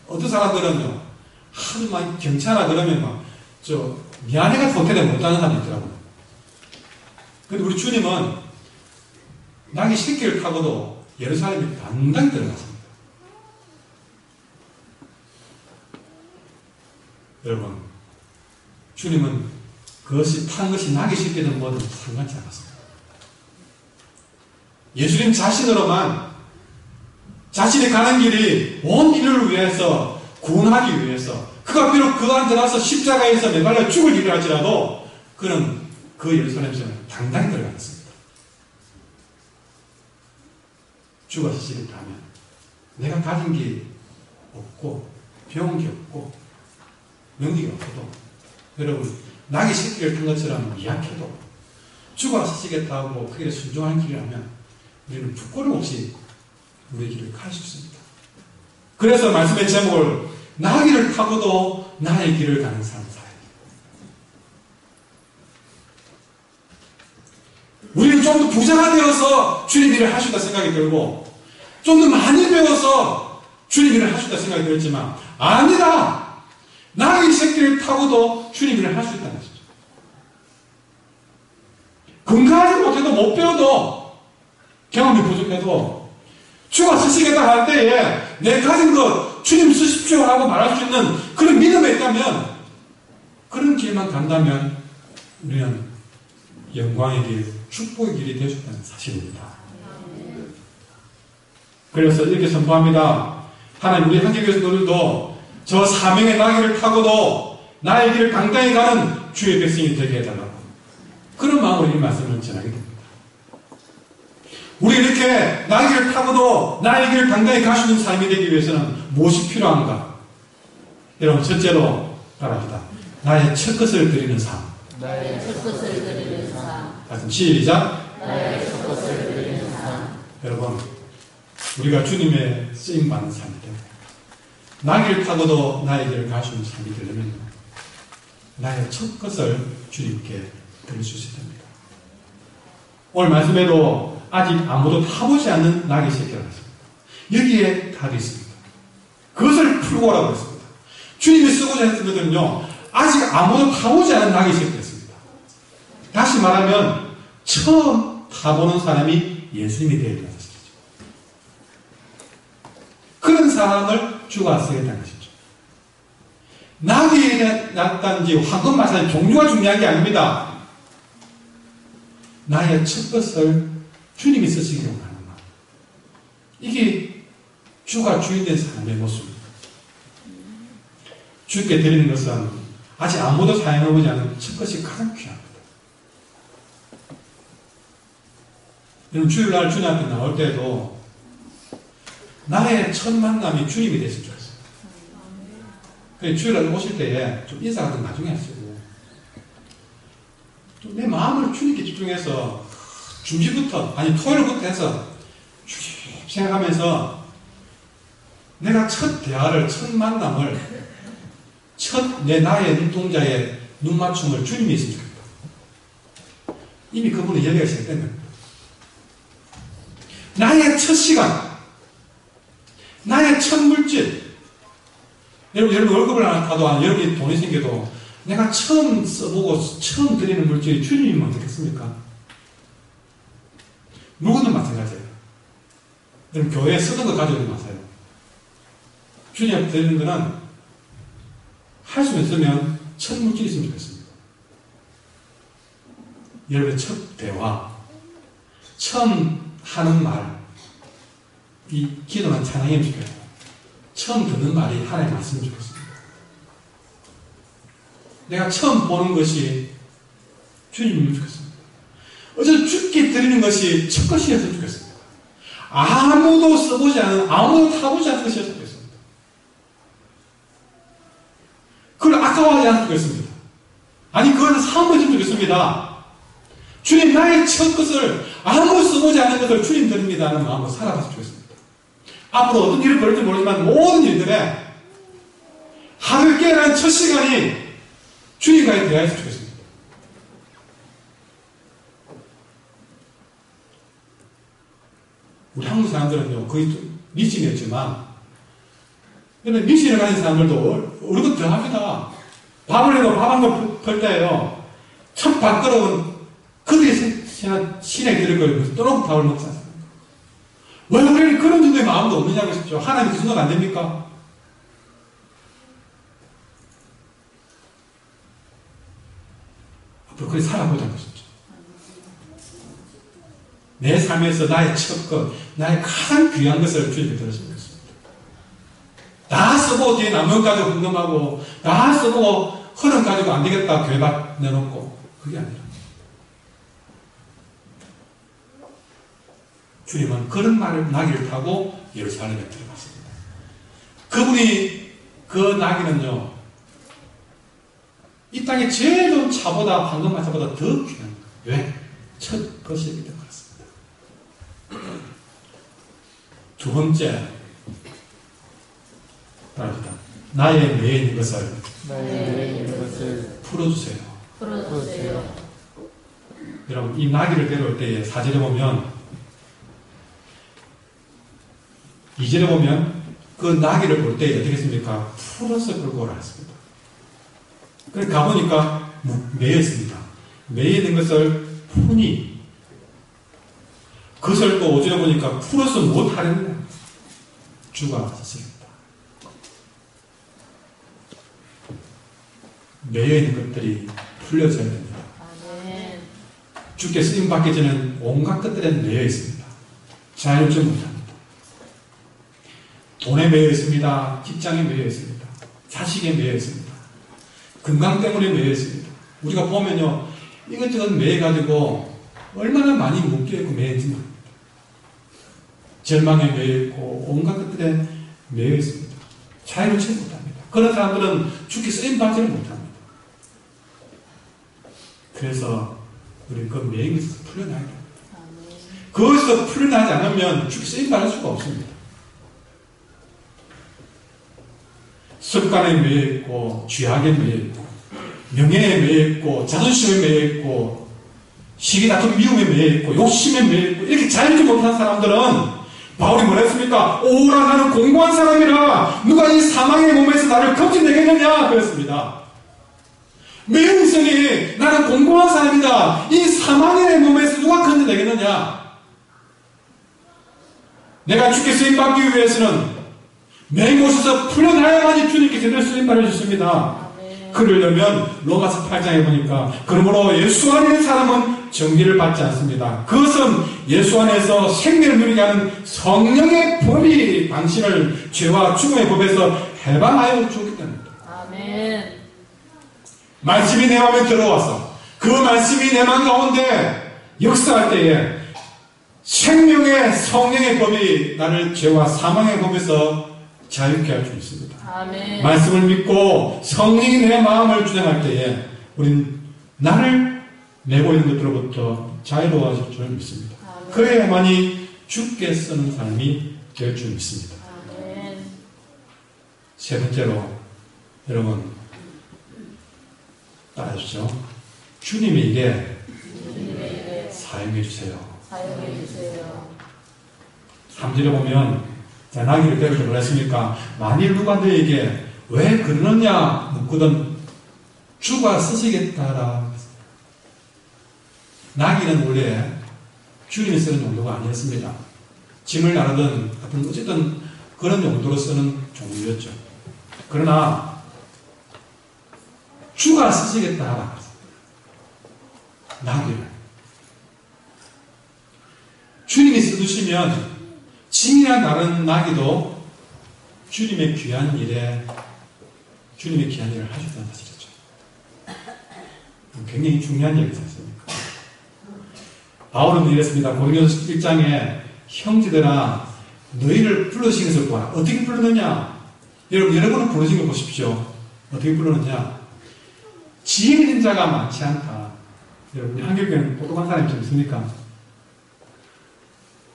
어떤 사람들은요, 하도 막 경찰아 그러면 막, 미안해가 호텔에 못 가는 사람이 있더라고요. 근데 우리 주님은 나귀 새끼를 타고도 예루살렘에 당당히 들어갔습니다. 여러분, 주님은 그것이 탄 것이 나귀 새끼든 뭐든 상관치 않았습니다. 예수님 자신으로만 자신이 가는 길이 온 인류를 위해서 구원하기 위해서 그가 비록 그 안에 들어가서 십자가에서 매달려 죽을 일을 할지라도 그는 그 예루살렘에 당당히 들어갔습니다. 주가 시시했다면 내가 가진 게 없고 배운 게 없고 명기가 없어도 여러분 나귀 새끼를 탄 것처럼 미약해도 주가 시시겠다고 그 길에 순종하는 길이라면 우리는 부끄럼 없이 우리의 길을 갈 수 있습니다. 그래서 말씀의 제목을 나귀를 타고도 나의 길을 가는 사람 살아야 돼요. 우리는 좀 더 부자가 되어서 주님 일을 할 수 있다 생각이 들고 좀 더 많이 배워서 주님 일을 할 수 있다 생각이 들었지만 아니다! 나귀 새끼를 타고도 주님 일을 할 수 있다는 것이죠. 건강하지 못해도 못 배워도 경험이 부족해도 주가 쓰시겠다 할 때에 내 가진 것 주님 쓰십시오 하고 말할 수 있는 그런 믿음이 있다면 그런 길만 간다면 우리는 영광의 길, 축복의 길이 될 수 있다는 사실입니다. 그래서 이렇게 선포합니다. 하나님 우리 한국교회들도 저 사명의 나귀를 타고도 나의 길을 당당히 가는 주의 백성이 되게 해달라고 그런 마음으로 이 말씀을 전하게 됩니다. 우리 이렇게 나귀를 타고도 나의 길을 당당히 갈 수 있는 삶이 되기 위해서는 무엇이 필요한가? 여러분 첫째로 따라합시다. 나의 첫 것을 드리는 삶. 나의 첫 것을 드리는 삶. 같은 시작. 나의 첫 것을 드리는 삶. 여러분 우리가 주님의 쓰임받는 삶이 됩니다. 나귀를 타고도 나의 길을 갈 수 있는 삶이 되려면 나의 첫 것을 주님께 드릴 수 있어야 됩니다. 오늘 말씀에도 아직 아무도 타보지 않는 나귀 새끼라고 했습니다. 여기에 답이 있습니다. 그것을 풀고 오라고 했습니다. 주님이 쓰고자 했던 것은요, 아직 아무도 타보지 않은 나귀 새끼였습니다. 다시 말하면 처음 타보는 사람이 예수님이 되어야 된다는 것이죠. 그런 사람을 주가 쓰겠다는 것이죠. 나귀에 났다든지 황금마사는 종류가 중요한 게 아닙니다. 나의 첫 것을 주님이 쓰시기로 하는 것. 이게 주가 주인된 삶의 모습입니다. 주께 드리는 것은 아직 아무도 사용해보지 않은 첫 것이 가장 귀합니다. 여러분 주일날 주님 앞에 나올 때도 나의 첫 만남이 주님이 됐을 줄 알았어요. 그래서 주일날 오실 때에 좀 인사 같은 거 나중에 하시고 좀 내 마음을 주님께 집중해서 중지부터 아니 토요일부터 해서 쭉 생각하면서 내가 첫 대화를 첫 만남을 첫 나의 눈동자에 눈맞춤을 주님이 했으면 좋겠다. 이미 그분의 열매가 시작된 겁니다. 나의 첫 시간, 나의 첫 물질. 여러분 월급을 하나 타도 여기 돈이 생겨도 내가 처음 써보고 처음 드리는 물질이 주님이면 어떻겠습니까? 물건도 마찬가지예요. 여러분 교회에 쓰던 거 가져오지 마세요. 주님 드리는 거는 할 수 있으면 첫 물질이 있으면 좋겠습니다. 여러분의 첫 대화, 처음 하는 말, 이 기도는 찬양이면 좋겠어요. 처음 듣는 말이 하나님 말씀이 좋겠습니다. 내가 처음 보는 것이 주님이면 좋겠습니다. 어쨌든 주께 드리는 것이 첫 것이었으면 좋겠습니다. 아무도 써보지 않은, 아무도 타보지 않은 것이었으면 좋겠습니다. 그걸 아까워하지 않았으면 좋겠습니다. 아니, 그것을 사모했으면 좋겠습니다. 주님, 나의 첫 것을, 아무도 써보지 않은 것을 주님 드립니다 하는 마음으로 살아갔으면 좋겠습니다. 앞으로 어떤 일이 벌어질지 모르지만 모든 일들에 하루에 깨어난 첫 시간이 주님과의 대화였으면 좋겠습니다. 우리 한국 사람들은요, 거의 미신이었지만, 근데 미신을 가진 사람들도 어느 더 합니다. 밥을 해도 밥 한 번 펄 때예요. 첫 밥그릇은 그들이 신에 들을 거예요. 떠놓고 밥을 먹지 않습니까? 왜 우리는 그런 정도의 마음도 없느냐고 싶죠. 하나님 그 정도가 안 됩니까? 앞으로 그렇게 살아보자는 것이죠. 내 삶에서 나의 첫 것, 나의 가장 귀한 것을 주님께 들었으면 좋겠습니다. 다 써보고 뒤에 남은 가지고 궁금하고, 다 써보고 흐름 가지고 안 되겠다 교회밭 내놓고, 그게 아니라. 주님은 그런 나귀를 타고 예루살렘에 들어갔습니다. 그분이 그 나귀는요, 이 땅에 제일 좋은 차보다, 황금마차보다 더 귀한 거예요. 왜? 첫 것이기 때문에 그렇습니다. 두 번째, 따라합니다. 나의 매에 있는 것을 풀어주세요. 여러분, 이 나귀를 데려올 때에 4절에 보면 2절에 보면 그 나귀를 볼 때 어떻게 했습니까? 풀어서 끌고 오라 했습니다. 그래서 가보니까 매여 있습니다. 매여 있는 것을 푸니, 그것을 또 5절에 보니까 풀어서 못하려는 주가 하셨습니다. 매여 있는 것들이 풀려져야 됩니다. 주께 쓰임 받기 전에는 온갖 것들에 매여 있습니다. 자유롭지 못합니다. 돈에 매여 있습니다. 직장에 매여 있습니다. 자식에 매여 있습니다. 건강 때문에 매여 있습니다. 우리가 보면요, 이것저것 매여가지고 얼마나 많이 묶여있고 매여있는지 모릅니다. 절망에 매여있고 온갖 것들에 매여 있습니다. 자유롭지 못합니다. 그런 사람들은 주께 쓰임 받지를 못합니다. 그래서 우리 그 매인 것에서 풀려나야 됩니다. 그것에서 풀려나지 않으면 주께 쓰임 받을 수가 없습니다. 습관에 매여있고, 죄악에 매여있고, 명예에 매여있고, 자존심에 매여있고, 시기 다툼 미움에 매여있고, 욕심에 매여있고, 이렇게 자유롭지 못한 사람들은 바울이 뭐라 했습니까? 오라, 나는 공고한 사람이라 누가 이 사망의 몸에서 나를 건져내겠느냐 그랬습니다. 매여 있으니 나는 공고한 사람이다. 이 사망의 몸에서 누가 건져내겠느냐? 내가 주께 쓰임받기 위해서는 내 곳에서 풀려나야만이 주님께 제대로 쓰임받을 수 있습니다. 그러려면 로마서 8장에 보니까 그러므로 예수 안에 있는 사람은 정죄를 받지 않습니다. 그것은 예수 안에서 생명을 누리게 하는 성령의 법이 당신을 죄와 죽음의 법에서 해방하여 주기 때문입니다. 아멘. 말씀이 내 마음에 들어와서 그 말씀이 내 마음 가운데 역사할 때에 생명의 성령의 법이 나를 죄와 사망의 법에서 자유케 할 수 있습니다. 아멘. 말씀을 믿고 성령이 내 마음을 주장할 때에 우리는 나를 내고 있는 것들로부터 자유로워질 줄 믿습니다. 아멘. 그래야만이 주께 쓰는 사람이 될 줄 믿습니다. 아멘. 세 번째로 여러분 따라하십시오. 주님의 일에 주님의 일에 사용해 주세요. 사용해 주세요. 3절에 보면 자, 나귀를 배울 때 뭐라 했습니까? 만일 누가 너에게 왜 그러느냐 묻거든 주가 쓰시겠다라. 나귀는 원래 주님이 쓰는 용도가 아니었습니다. 짐을 나르든 같은 어쨌든 그런 용도로 쓰는 종류였죠. 그러나 주가 쓰시겠다. 나귀를 주님이 써주시면 짐이나 나른 나귀도 주님의 귀한 일을 하셨다는 사실이죠. 굉장히 중요한 얘기지 않습니까? 바울은 이랬습니다. 고린도서 1장에 형제들아 너희를 부르신 것을 보라. 어떻게 부르느냐? 여러분은 부르신 걸 보십시오. 어떻게 부르느냐? 지혜 있는 자가 많지 않다. 여러분 한국에는 똑똑한 사람이 좀 있습니까?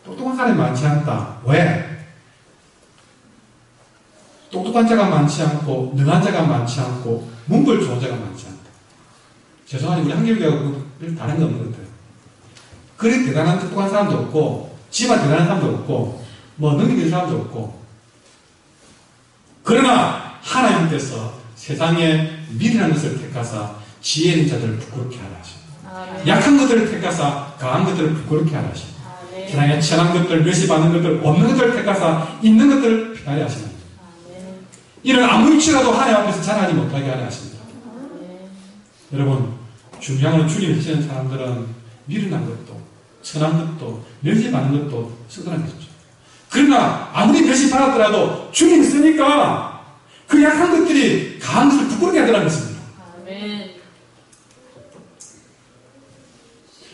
똑똑한 사람이 많지 않다. 왜? 똑똑한 자가 많지 않고 능한 자가 많지 않고 문벌 좋은 자가 많지 않다. 죄송하지만 우리 한국교회하고 다른 게 없는 것 같아요. 그리 대단한 똑똑한 사람도 없고 지만 대단한 사람도 없고 뭐 능력 있는 사람도 없고 그러나 하나님께서 세상에 미련한 것을 택하사 지혜 있는 자들을 부끄럽게 하라 하십니다. 약한 것들을 택하사 강한 것들을 부끄럽게 하라 하십니다. 세상에 천한 것들, 멸시받는 것들, 없는 것들을 택하사 있는 것들을 피하려 하십니다. 이런 아무리치라도 하나님 앞에서 자라지 못하게 하려 하십니다. 여러분 중요한 건 주님 하시는 사람들은 미련한 것도 천한 것도 멸시받는 것도 쓰더라는 것이죠. 그러나 아무리 멸시받았더라도 주님이 쓰니까 그 약한 것들이 강한 것을 부끄럽게 하더라는 것입니다.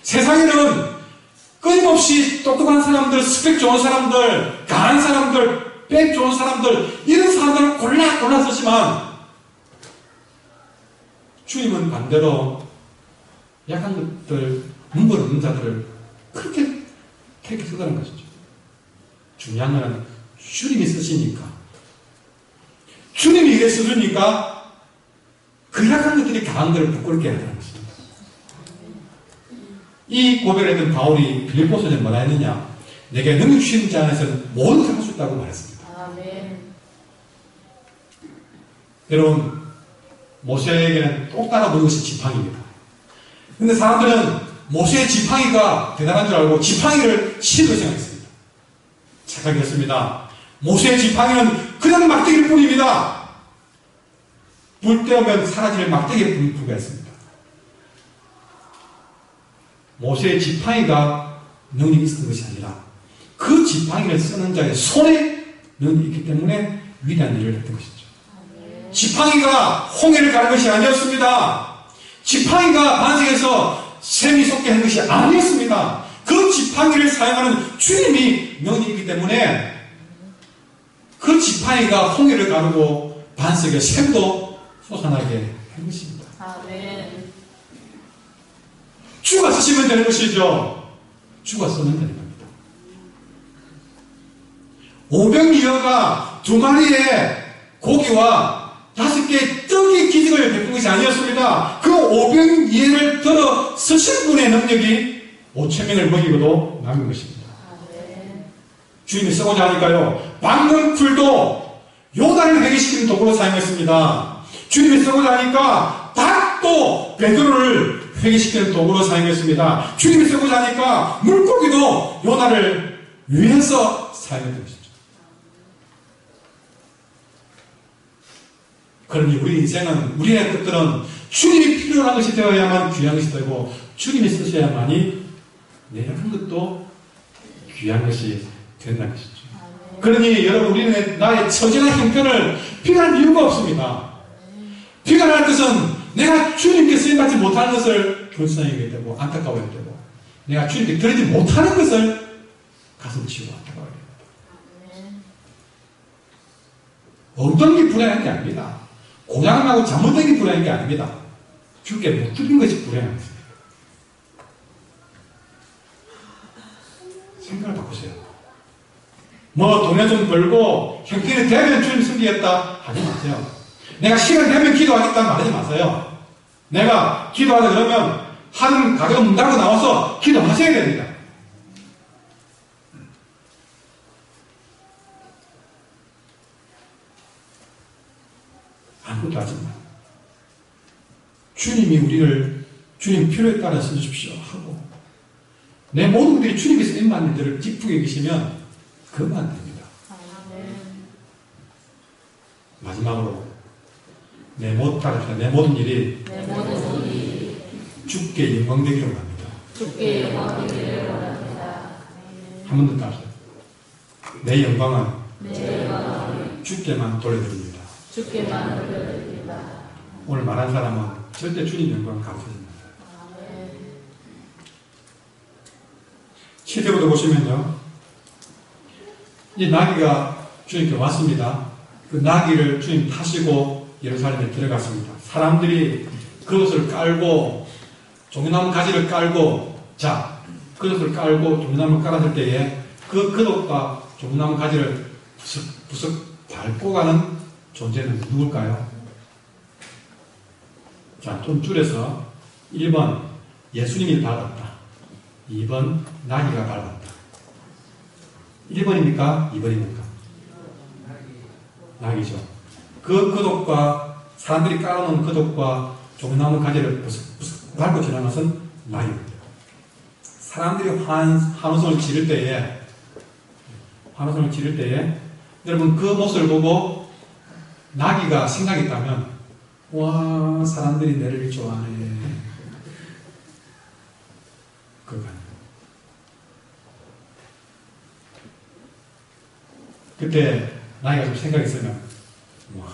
세상에는 끊임없이 똑똑한 사람들, 스펙 좋은 사람들, 강한 사람들, 백 좋은 사람들 이런 사람들을 골라 쓰지만 주님은 반대로 약한 것들, 문벌 없는 자들을 그렇게 택해 쓰다는 것이죠. 중요한 것은 주님이 쓰시니까 주님이 이래 써주니까 그 약한 것들이 강한 것을 부끄럽게 하다는 것입니다. 이 고백을 했던 바울이 빌립보서에 뭐라 했느냐? 내게 능력 주신 자 안에서는 모든 것을 할 수 있다고 말했습니다. 아멘. 여러분 모세에게는 똑 따라 보는 것이 지팡이입니다. 근데 사람들은 모세의 지팡이가 대단한 줄 알고 지팡이를 실로 생각했습니다. 착각했습니다. 모세의 지팡이는 그냥 막대기일 뿐입니다. 불 때우면 사라질 막대기에 불과했습니다. 모세의 지팡이가 능력이 있었던 것이 아니라 그 지팡이를 쓰는 자의 손에 능력이 있기 때문에 위대한 일을 했던 것이죠. 지팡이가 홍해를 가는 것이 아니었습니다. 지팡이가 반석에서 샘이 솟게 한 것이 아니었습니다. 그 지팡이를 사용하는 주님이 능력이 있기 때문에 그 지팡이가 홍해를 가르고 반석에 샘도 솟아나게 한 것입니다. 아멘. 주가 쓰시면 되는 것이죠. 주가 쓰면 되는 겁니다. 500여가 2마리의 고기와 5개의 떡의 기적을 베푼 것이 아니었습니다. 그 500예를 들어 쓰신 분의 능력이 5,000명을 먹이고도 남은 것입니다. 주님이 쓰고자 하니까요. 방문풀도 요단을 회개시키는 도구로 사용했습니다. 주님이 쓰고자 하니까 닭도 베드로를 회개시키는 도구로 사용했습니다. 주님이 쓰고자 하니까 물고기도 요나를 위해서 사용했던 것이죠. 그러니 우리 인생은, 우리의 것들은 주님이 필요한 것이 되어야만 귀한 것이 되고 주님이 쓰셔야만이 내 약한 것도 귀한 것이 된다는 것이죠. 그러니 여러분 우리는 나의 처지나 형편을 비관할 이유가 없습니다. 비관할 것은 내가 주님께 쓰임받지 못하는 것을 불쌍하게 되고 안타까워야 되고 내가 주님께 드리지 못하는 것을 가슴 치고 안타까워야 됩니다. 어떤 게 불행한 게 아닙니다. 고장나고 잘못된 게 불행한 게 아닙니다. 주께 못 드린 것이 불행한 것입니다. 생각을 바꾸세요. 뭐 돈에 좀 벌고 형편이 되면 주님 섬기겠다 하지 마세요. 내가 시간 되면 기도하겠다 말하지 마세요. 내가 기도하자 그러면 하는 가게가 문 닫고 나와서 기도하셔야 됩니다. 아무것도 하지 마. 주님이 우리를 주님 필요에 따라 써주십시오 하고 내 모든 것들이 주님께서 쓰임받는 일들을 기쁘게 계시면 그만 됩니다. 마지막으로 내 모든 일이 주께 영광되기를 원합니다. 주께 영광되기를 원합니다. 한 번 더 따라서 내 영광은 내 주께만 돌려드립니다. 주께만 올려드립니다. 오늘 말한 사람은 절대 주님 영광을 가르쳐줍니다. 시대부터 보시면요, 이 나귀가 주님께 왔습니다. 그 나귀를 주님 타시고 예루살렘에 들어갔습니다. 사람들이 그릇을 깔고 종려나무 가지를 깔고 그릇을 깔고 종려나무 깔았을 때에 그 그릇과 종려나무 가지를 부석부석 밟고 가는 존재는 누굴까요? 좀 줄여서 1번 예수님이 밟았다. 2번 나귀가 밟았다. 1번입니까? 2번입니까? 나귀죠. 그 그릇과 사람들이 깔아놓은 그릇과 종려나무 가지를 부석부석 밟고 지나는 것은 나귀입니다. 사람들이 환호성을 지를 때에 여러분 그 모습을 보고 나귀가 생각했다면 와 사람들이 내를 좋아하네 그거 그때 나귀가 좀 생각했으면 와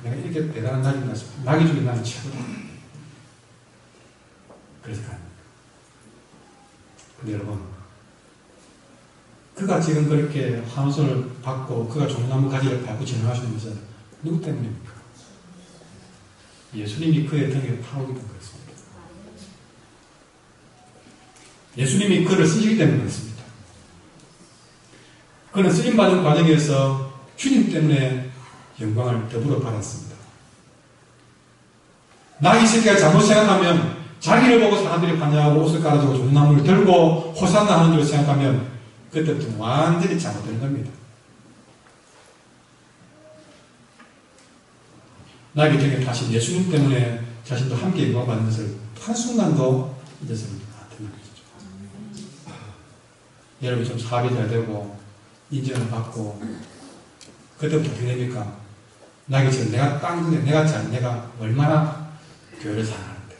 내가 이렇게 대단한 나귀인가 싶어. 나귀 중에 나는 최고다 그래서 가는 근데 여러분 그가 지금 그렇게 환호성을 받고 그가 종려나무 가지를 밟고 지나가시는 것은 누구 때문입니까? 예수님이 그의 등에 타오르게 된 것입니다. 예수님이 그를 쓰시기 때문에 그렇습니다. 그는 쓰임받은 과정에서 주님 때문에 영광을 더불어 받았습니다. 나이 새끼가 잘못 생각하면 자기를 보고 사람들이 환영하고 옷을 깔아주고 종려나무를 들고 호산나 하는 줄 생각하면 그때부터 완전히 잘못된 겁니다. 나에게 등에 타신 예수님 때문에 자신도 함께 영광받는 것을 한순간도 잊었습니다. 여러분이 좀 사업이 잘 되고 인정을 받고 그때부터 어떻게 됩니까? 나에게 지금 내가 내가 얼마나 교회를 사랑하는데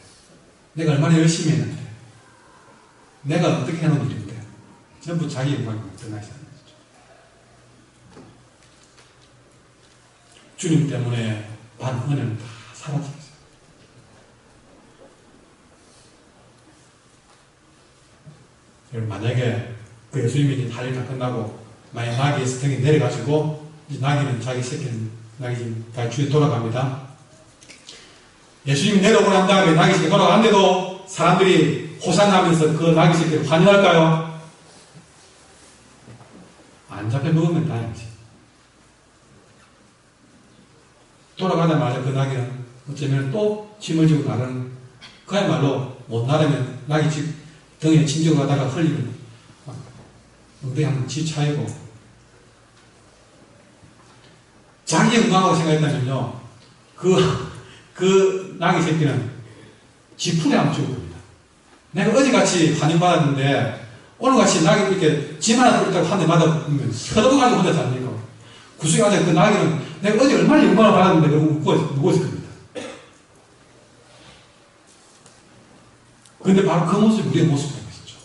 내가 얼마나 열심히 했는데 내가 어떻게 해놓은 일인데 전부 자기 영광이 드러나지 않는 거죠. 주님 때문에 받은 은혜는 다 사라지겠어요. 여러분 만약에 그 예수님이 다리를 다 끝나고 만약 나귀에서 등에 내려가지고 이제 나귀는 자기 새끼는 나귀 지금 다시 주에 돌아갑니다. 예수님이 내려오고 난 다음에 나귀 새끼 돌아가는데도 사람들이 호산하면서 그 나귀 새끼를 환영할까요? 안 잡혀 먹으면 다행이지. 돌아가자마자 그 나귀는 어쩌면 또 짐을 지고 나가는 그야말로 못 나르면 나귀 집 등에 침지고 가다가 흘리면 엉덩이 한번 지차이고 자기 영광하고 생각했다면요 그 나귀 새끼는 지푸리 한번 주고 겁니다. 내가 어제같이 환영받았는데 오늘같이 나귀 이렇게 짐 하나 들었다고 한 대 맞아보면 서러워가지고 혼자 잡니까? 구석에 앉아 그 나귀는 내가 어제 얼마나 영광을 받았는데 그러고 누워있을 겁니다. 근데 바로 그 모습이 우리의 모습인 것이죠.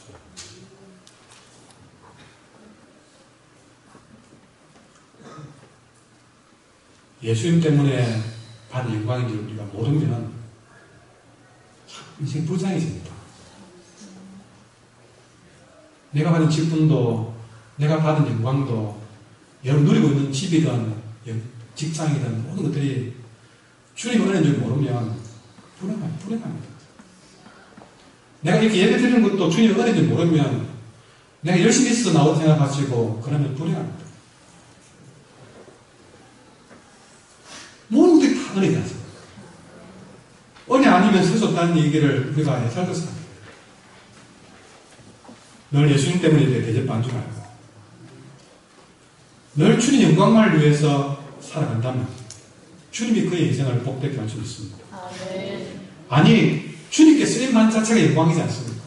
예수님 때문에 받은 영광인지 우리가 모르면 인생 불쌍해집니다. 내가 받은 기쁨도 내가 받은 영광도 여러분 누리고 있는 집이든 직장이든 모든 것들이 주님의 은혜인 줄 모르면 불행합니다. 내가 이렇게 예배 드리는 것도 주님의 은혜인 줄 모르면 내가 열심히 있어서 나오고 생각하시고 그러면 불행합니다. 모든 것들이 다 은혜라서 은혜 아니면 받으면서 해줬다는 얘기를 우리가 해설도 생각해요. 늘 예수님 때문에 대접받는 줄 알고 늘 주님 영광만을 위해서 살아간다면 주님이 그의 인생을 복되게 할 수 있습니다. 아니 주님께 쓰임만 자체가 영광이지 않습니까?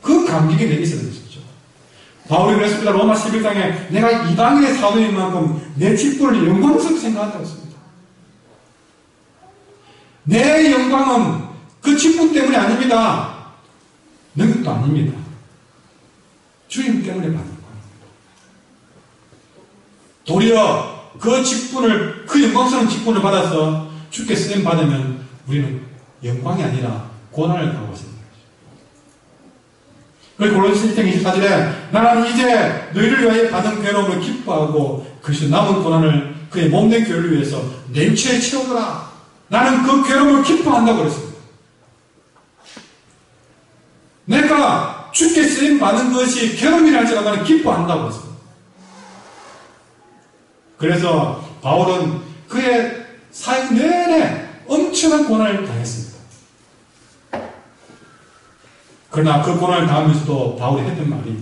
그 감격이 내게 있어야 되죠. 바울이 그랬습니다. 로마 11장에 내가 이방인의 사도인 만큼 내 직분을 영광스럽게 생각한다고 했습니다. 내 영광은 그 직분 때문이 아닙니다. 능력도 아닙니다. 주님 때문에 받는 겁니다. 도리어 그 직분을, 그 영광스러운 직분을 받아서 주께 쓰임 받으면 우리는 영광이 아니라 고난을 당하고 있습니다. 그리고 골로새 1장 24절에 나는 이제 너희를 위하여 받은 괴로움을 기뻐하고 그리스도 남은 고난을 그의 몸된 교회를 위해서 내 육체에 채우더라. 나는 그 괴로움을 기뻐한다고 그랬습니다. 내가 주께 쓰임 받는 것이 괴로움이라 할지라도 나는 기뻐한다고 했습니다. 그래서 바울은 그의 사역 내내 엄청난 고난을 당했습니다. 그러나 그 고난을 당하면서도 바울이 했던 말이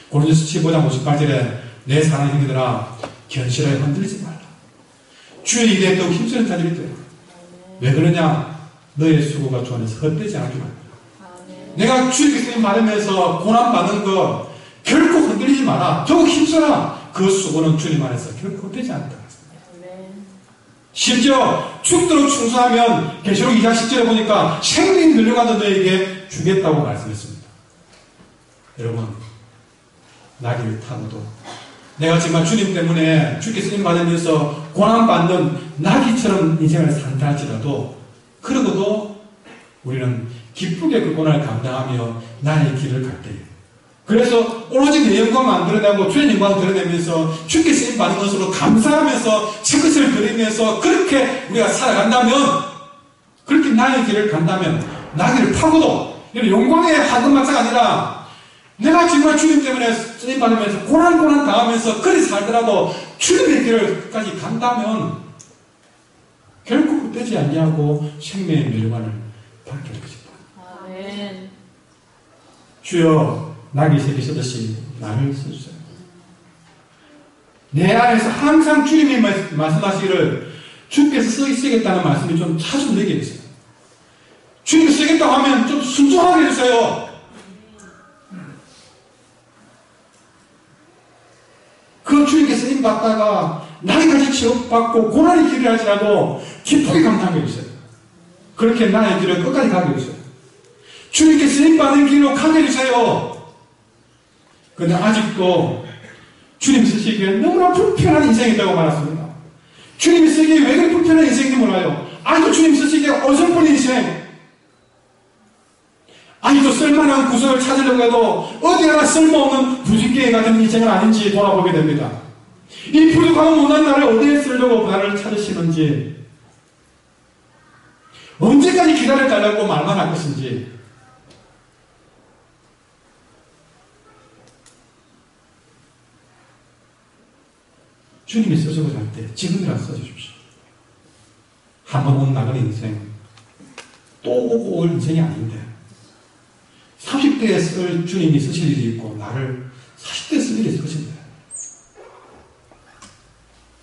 고린도서 15장 58절에 내 사랑하는 형제들아 견실하여 흔들리지 말라. 주의 일에 더욱 힘쓰는 자들이 되라. 왜 그러냐? 너의 수고가 주 안에서 헛되지 않게 말이야. 내가 주에게 쓰임 받으면서 고난받는 거 결코 흔들리지 마라. 더욱 힘써라. 그 수고는 주님 안에서 결코 헛되지 않다. 심지어 죽도록 충성하면 계시록 2장 10절에 보니까 생명이 늘려가는 너에게 주겠다고 말씀했습니다. 여러분 나귀를 타고도 내가 정말 주님 때문에 주께 쓰임 받으면서 고난받는 나귀처럼 인생을 산다 할지라도 그러고도 우리는 기쁘게 그 고난을 감당하며 나의 길을 갈 때에 그래서 오로지 내 영광만 드러내고 주의 영광을 드러내면서 주께 쓰임 받은 것으로 감사하면서 채끝을 드리면서 그렇게 우리가 살아간다면 그렇게 나의 길을 간다면 나귀를 타고도 영광의 하늘마차가 아니라 내가 정말 주님 때문에 쓰임 받으면서 고난 당하면서 그리 살더라도 주님의 길을 끝까지 간다면 결코 헛되지 아니하고 생명의 멸관을 받게 될 것이다. 아멘. 주여 나귀 새끼 쓰듯이 나를 써주세요. 내 안에서 항상 주님이 말씀하시기를 주께서 쓰겠다는 말씀이 좀 자주 내게 있어요. 주님이 쓰겠다고 하면 좀 순종하게 해주세요. 그 주님께 쓰임 받다가 나이까지 취업받고 고난의 길을 할지라도 기쁘게 감당하게 해주세요. 그렇게 나의 길을 끝까지 가게 해주세요. 주님께 쓰임 받는 길로 가게 해주세요. 그런데 아직도 주님 쓰시기에 너무나 불편한 인생이라고 말했습니다. 주님이 쓰기에 왜 그렇게 불편한 인생인지 몰라요. 아직도 주님 쓰시기에 어설픈 인생. 아직도 쓸만한 구석을 찾으려고 해도 어디 하나 쓸모없는 부지깽이 같은 인생은 아닌지 돌아보게 됩니다. 이 부족하고 못난 나를 어디에 쓰려고 나를 찾으시는지 언제까지 기다려달라고 말만 할 것인지 주님이 써주고자 할 때 지금이라도 써주십시오. 한 번 온 나간 인생 또 오고 올 인생이 아닌데 30대에 쓸 주님이 쓰실 일이 있고 나를 40대에 쓸 일이 있을 것인데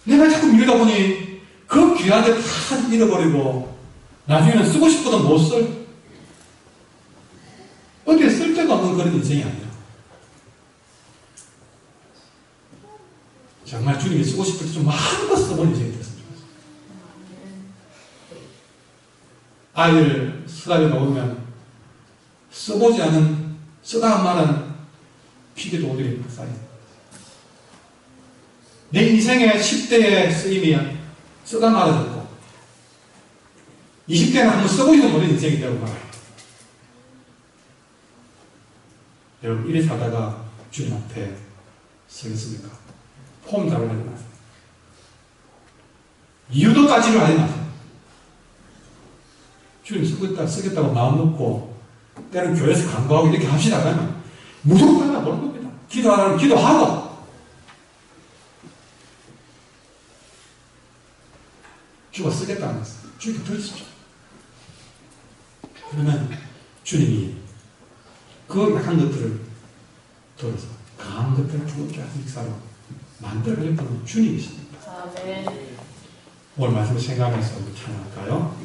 내가 자꾸 미루다 보니 그 귀한 데 다 잃어버리고 나중에는 쓰고 싶어도 못 쓸 어디에 쓸 데가 없는 그런 인생이 아니야. 정말 주님이 쓰고 싶을 때 좀 마음껏 써본 인생이 됐으면 좋겠어요. 아이를 쓰다가 놓으면 써보지 않은 쓰다가 말은 피기도 오들이 쌓인 내 인생의 10대의 쓰임이 쓰다 말아졌고 20대는 한번 써보지도 못한 인생이 되고 말아요. 여러분 이래 사다가 주님 앞에 서겠습니까? 폼 잡으려고 마세요. 이유도 따지려 하지 마세요. 주님 쓰겠다고 마음 놓고 때는 교회에서 간구하고 이렇게 합시다 그러면 무조건 따라 모르는 겁니다. 기도하라면 기도하고 주가 쓰겠다는 것을 주님께 들으십시오. 그러면 주님이 그 약한 것들을 돌아서 강한 것들을 부드럽게 하는 역사로 만들어내는 분은 주님이십니다. 아멘. 오늘 말씀을 생각하면서 찬양할까요?